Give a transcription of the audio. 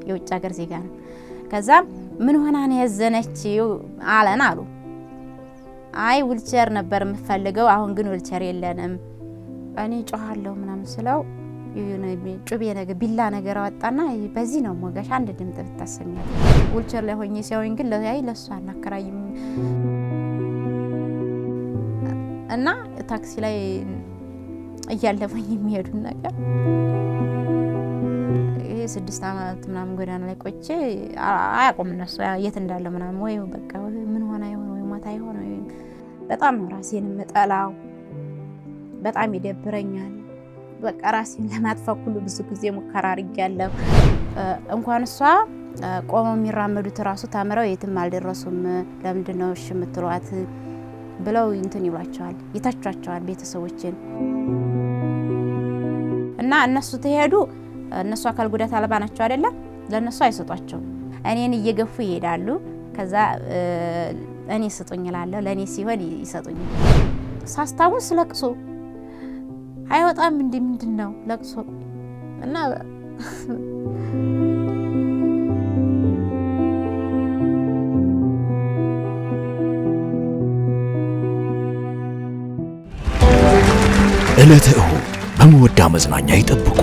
የውጭ ሀገር ዜጋ ነው ከዛ ምን ሆና ነው ያዘነችው አለን አሉ አይ ዊልቸር ነበር የምፈልገው አሁን ግን ዊልቸር የለንም እኔ ጮሃለሁ ምናምን ስለው የሆነ ጩቤ ነገር ቢላ ነገር አወጣና በዚህ ነው ሞጋሽ አንድ ድምጽ ብታሰሚያል ዊልቸር ላይ ሆኜ ሲያዩኝ ግን ለሷ አናከራይም እና ታክሲ ላይ እያለፈኝ የሚሄዱ ነገር 6 አመት ምናምን ጎዳና ላይ ቆይቼ አያቆም እነሱ የት እንዳለ ምናምን ወይ በቃ ምን ሆና ይሆን ወይ ማታ ይሆን በጣም ራሴን መጣላው በጣም ይደብረኛል በቃ ራሴን ለማጥፋት ሁሉ ብዙ ጊዜ ሙከራ አድርጌያለሁ እንኳን እሷ ቆመው የሚራመዱት ራሱ ታምረው የትም አልደረሱም ለምንድን ነው እሺ የምትሏት ብለው እንትን ይሏቸዋል ይታቻቸዋል ቤተሰቦችን እና እነሱ ተሄዱ እነሱ አካል ጉዳት አልባ ናቸው አይደለ ለነሱ አይሰጧቸው እኔን እየገፉ ይሄዳሉ ከዛ እኔ ስጡኝ እላለሁ ለኔ ሲሆን ይሰጡኝ ሳስታውስ ለቅሶ አይወጣም ምንድነው ለቅሶ እና ዕለተ እሁድ በመወዳ መዝናኛ ይጠብቁ